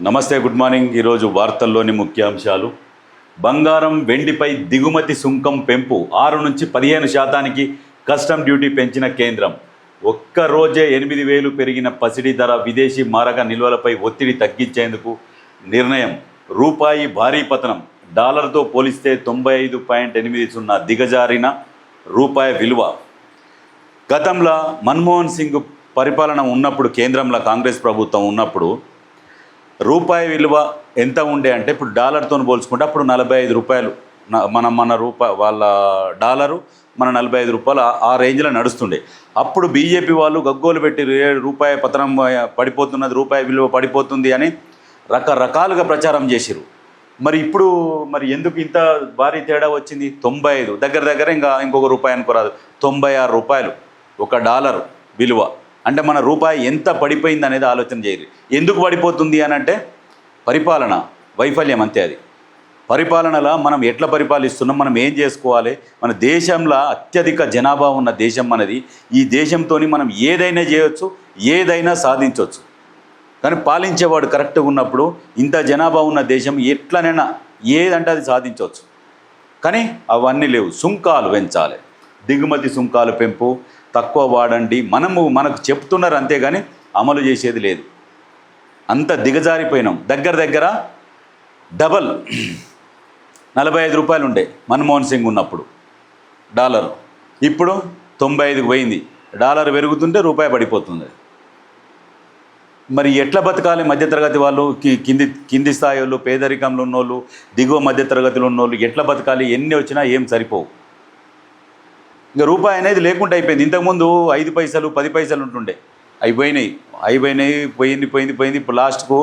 నమస్తే, good morning. ఈరోజు వార్తల్లోని ముఖ్యాంశాలు. బంగారం వెండిపై దిగుమతి సుంకం పెంపు 6 నుంచి 15% కస్టమ్ డ్యూటీ పెంచిన కేంద్రం. ఒక్కరోజే 8,000 పెరిగిన పసిడి ధర విదేశీ మారక నిల్వలపై ఒత్తిడి తగ్గించేందుకు నిర్ణయం. రూపాయి భారీ పతనం. డాలర్తో పోలిస్తే 95.80 దిగజారిన రూపాయి విలువ. గతంలో మన్మోహన్ సింగ్ పరిపాలన ఉన్నప్పుడు, కేంద్రంలో కాంగ్రెస్ ప్రభుత్వం ఉన్నప్పుడు రూపాయి విలువ ఎంత ఉండే అంటే ఇప్పుడు డాలర్తో పోల్చుకుంటే అప్పుడు 45 రూపాయలు. మన వాళ్ళ డాలరు మన 45 రూపాయలు ఆ రేంజ్లో నడుస్తుండే. అప్పుడు బీజేపీ వాళ్ళు గగ్గోలు పెట్టి రూపాయి పతనం పడిపోతున్నది, రూపాయి విలువ పడిపోతుంది అని రకరకాలుగా ప్రచారం చేసిరు. మరి ఇప్పుడు ఎందుకు ఇంత భారీ తేడా వచ్చింది? 95 దగ్గర ఇంకొక రూపాయి అనుకోరాదు, 96 రూపాయలు ఒక డాలర్ విలువ. అంటే మన రూపాయి ఎంత పడిపోయింది అనేది ఆలోచన చేయరు. ఎందుకు పడిపోతుంది అని అంటే పరిపాలన వైఫల్యం, అంతే. అది పరిపాలనలో మనం ఎట్లా పరిపాలిస్తున్నాం, మనం ఏం చేసుకోవాలి. మన దేశంలో అత్యధిక జనాభా ఉన్న దేశం మనది. ఈ దేశంతో మనం ఏదైనా చేయవచ్చు, ఏదైనా సాధించవచ్చు. కానీ పాలించేవాడు కరెక్ట్గా ఉన్నప్పుడు ఇంత జనాభా ఉన్న దేశం ఎట్లనైనా ఏదంటే అది సాధించవచ్చు. కానీ అవన్నీ లేవు. సుంకాలు పెంచాలి, దిగుమతి సుంకాలు పెంపు, తక్కువ వాడండి, మనకు చెప్తున్నారు అంతేగాని అమలు చేసేది లేదు. అంత దిగజారిపోయినాం. దగ్గర డబల్ 45 రూపాయలు ఉండే మన్మోహన్ సింగ్ ఉన్నప్పుడు డాలరు. ఇప్పుడు 95కి పోయింది. డాలర్ పెరుగుతుంటే రూపాయి పడిపోతుంది. మరి ఎట్లా బతకాలి మధ్యతరగతి వాళ్ళు? కింది స్థాయి వాళ్ళు, పేదరికంలో ఉన్నోళ్ళు, దిగువ మధ్యతరగతిలో ఉన్నోళ్ళు ఎట్లా బతకాలి? ఎన్ని వచ్చినా ఏం సరిపోవు. ఇంకా రూపాయి అనేది లేకుండా అయిపోయింది. ఇంతకుముందు 5 పైసలు 10 పైసలు ఉంటుండే, పోయింది. ఇప్పుడు లాస్ట్కు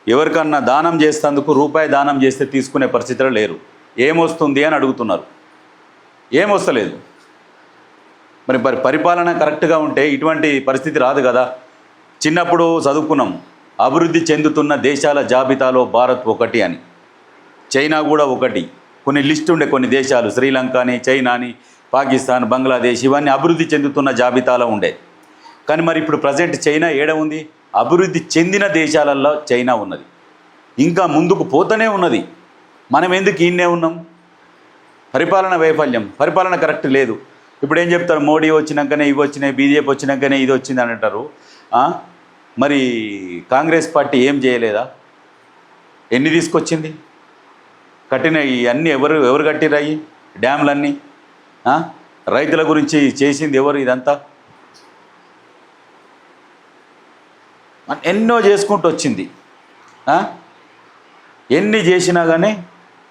ఎవరికన్నా దానం చేసేందుకు రూపాయి దానం చేస్తే తీసుకునే పరిస్థితిలో లేరు. ఏమొస్తుంది అని అడుగుతున్నారు. ఏమొస్తలేదు. మరి పరిపాలన కరెక్ట్గా ఉంటే ఇటువంటి పరిస్థితి రాదు కదా. చిన్నప్పుడు చదువుకున్నాం, అభివృద్ధి చెందుతున్న దేశాల జాబితాలో భారత్ 1 అని, చైనా కూడా 1. కొన్ని లిస్ట్ ఉండే, కొన్ని దేశాలు శ్రీలంకని, చైనాని, పాకిస్తాన్, బంగ్లాదేశ్ ఇవన్నీ అభివృద్ధి చెందుతున్న జాబితాలో ఉండే. కానీ మరి ఇప్పుడు ప్రజెంట్ చైనా ఏడ ఉంది? అభివృద్ధి చెందిన దేశాలలో చైనా ఉన్నది. ఇంకా ముందుకు పోతూనే ఉన్నది. మనం ఎందుకు ఈయనే ఉన్నాం? పరిపాలన వైఫల్యం, పరిపాలన కరెక్ట్ లేదు. ఇప్పుడు ఏం చెప్తారు? మోడీ వచ్చినాకనే ఇవి వచ్చినాయి, బీజేపీ వచ్చినాకనే ఇది వచ్చింది అని అంటారు. మరి కాంగ్రెస్ పార్టీ ఏం చేయలేదా? ఎన్ని తీసుకొచ్చింది? కట్టిన ఇవన్నీ ఎవరు కట్టిరాయి? డ్యామ్లన్నీ రైతుల గురించి చేసింది ఎవరు? ఇదంతా ఎన్నో చేసుకుంటూ వచ్చింది. ఎన్ని చేసినా కానీ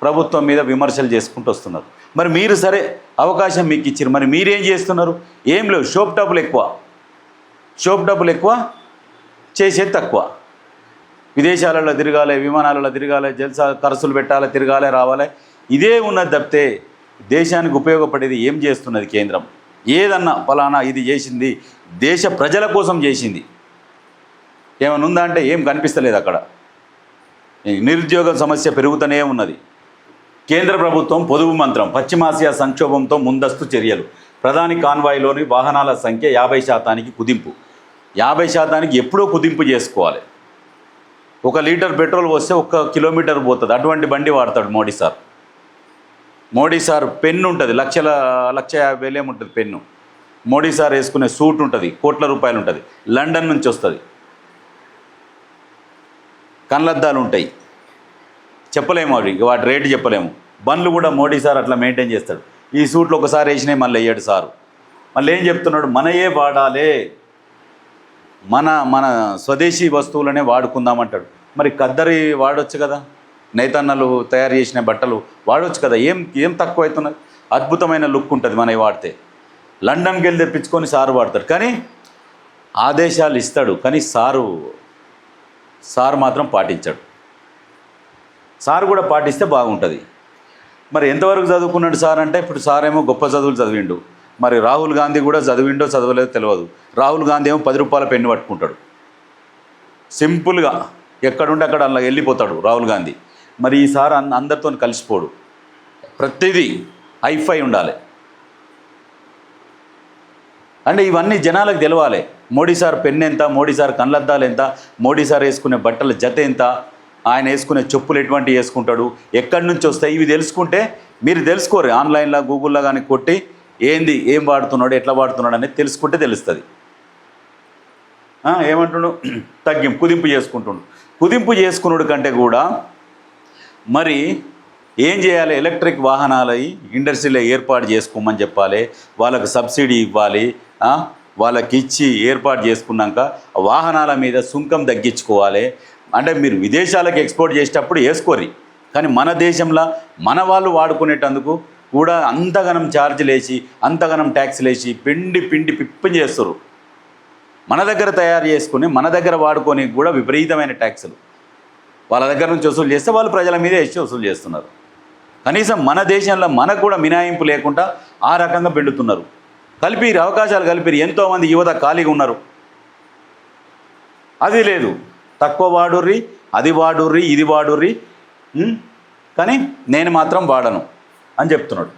ప్రభుత్వం మీద విమర్శలు చేసుకుంటూ వస్తున్నారు. మరి మీరు సరే అవకాశం మీకు ఇచ్చారు, మరి మీరేం చేస్తున్నారు? ఏం లేవు. షోప్ డబ్బులు ఎక్కువ, చేసేది తక్కువ. విదేశాలలో తిరగాలి, విమానాలలో తిరగాలి, జల్సా ఖర్చులు పెట్టాలి, తిరగాలి, రావాలి. ఇదే ఉన్నది తప్పితే దేశానికి ఉపయోగపడేది ఏం చేస్తున్నది కేంద్రం? ఏదన్నా ఫలానా ఇది చేసింది, దేశ ప్రజల కోసం చేసింది ఏమైనా ఉందా అంటే ఏం కనిపిస్తలేదు అక్కడ. నిరుద్యోగ సమస్య పెరుగుతూనే ఉన్నది. కేంద్ర ప్రభుత్వం పొదుపు మంత్రం. పశ్చిమాసియా సంక్షోభంతో ముందస్తు చర్యలు. ప్రధాని కాన్వాయ్లోని వాహనాల సంఖ్య 50% కుదింపు. 50% ఎప్పుడో కుదింపు చేసుకోవాలి. 1 లీటర్ పెట్రోల్ వస్తే 1 కిలోమీటర్ పోతుంది. అటువంటి బండి వాడతాడు మోడీ సార్ పెన్ను ఉంటుంది, 1,50,000 ఏముంటుంది పెన్ను. మోడీ సార్ వేసుకునే సూట్ ఉంటుంది, కోట్ల రూపాయలు ఉంటుంది, లండన్ నుంచి వస్తుంది. కళ్ళద్దాలు ఉంటాయి, చెప్పలేము అవి, వాటి రేటు చెప్పలేము. బండ్లు కూడా మోడీ సార్ అట్లా మెయింటైన్ చేస్తాడు. ఈ సూట్లు ఒకసారి వేసినాయి, మళ్ళీ వేయడు సారు. మళ్ళీ ఏం చెప్తున్నాడు? మనయే వాడాలి, మన స్వదేశీ వస్తువులనే వాడుకుందామంటాడు. మరి ఖద్దరి వాడవచ్చు కదా, నేతన్నలు తయారు చేసిన బట్టలు వాడవచ్చు కదా. ఏం తక్కువ అవుతున్నది? అద్భుతమైన లుక్ ఉంటుంది మనవి వాడితే. లండన్కి వెళ్ళి తెప్పించుకొని సారు వాడతాడు. కానీ ఆదేశాలు ఇస్తాడు, కానీ సారు మాత్రం పాటించాడు. సారు కూడా పాటిస్తే బాగుంటుంది. మరి ఎంతవరకు చదువుకున్నాడు సార్ అంటే, ఇప్పుడు సార్ ఏమో గొప్ప చదువులు చదివిండు. మరి రాహుల్ గాంధీ కూడా చదివిండో చదవలేదో తెలియదు. రాహుల్ గాంధీ ఏమో 10 రూపాయల పెన్ను పట్టుకుంటాడు. సింపుల్గా ఎక్కడుంటే అక్కడ అలా వెళ్ళిపోతాడు రాహుల్ గాంధీ. మరి ఈసారి అందరితో కలిసిపోడు. ప్రతిదీ హైఫై ఉండాలి. అంటే ఇవన్నీ జనాలకు తెలవాలి. మోడీ సార్ పెన్ ఎంత, మోడీ సార్ కళ్ళద్దాలు ఎంత, మోడీ సార్ వేసుకునే బట్టల జత ఎంత, ఆయన వేసుకునే చెప్పులు ఎటువంటివి వేసుకుంటాడు, ఎక్కడి నుంచి వస్తాయి, ఇవి తెలుసుకుంటే మీరు తెలుసుకోరు. ఆన్లైన్లో గూగుల్లో కానీ కొట్టి ఏంది ఏం వాడుతున్నాడు ఎట్లా వాడుతున్నాడు అనేది తెలుసుకుంటే తెలుస్తుంది. ఏమంటున్నాడు, కుదింపు చేసుకుంటున్నాడు. కుదింపు చేసుకున్నాడు కంటే కూడా మరి ఏం చేయాలి, ఎలక్ట్రిక్ వాహనాలు ఇండస్ట్రీలో ఏర్పాటు చేసుకోమని చెప్పాలి, వాళ్ళకు సబ్సిడీ ఇవ్వాలి. వాళ్ళకి ఇచ్చి ఏర్పాటు చేసుకున్నాక వాహనాల మీద సుంకం తగ్గించుకోవాలి. అంటే మీరు విదేశాలకు ఎక్స్పోర్ట్ చేసేటప్పుడు వేసుకోరి, కానీ మన దేశంలో మన వాళ్ళు వాడుకునేటందుకు కూడా అంతగనం ఛార్జీలు వేసి అంతగనం ట్యాక్స్లు వేసి పిండి పిప్పి చేస్తారు. మన దగ్గర తయారు చేసుకుని మన దగ్గర వాడుకొని కూడా విపరీతమైన ట్యాక్సులు వాళ్ళ దగ్గర నుంచి వసూలు చేస్తే వాళ్ళు ప్రజల మీదే వేసి వసూలు చేస్తున్నారు. కనీసం మన దేశంలో మనకు కూడా మినాయింపు లేకుండా ఆ రకంగా పెడుతున్నారు. కలిపిరు, అవకాశాలు కలిపిరు. ఎంతోమంది యువత ఖాళీగా ఉన్నారు. అది లేదు, తక్కువ వాడుర్రి, అది వాడుర్రి, ఇది వాడుర్రి, కానీ నేను మాత్రం వాడను అని చెప్తున్నాడు.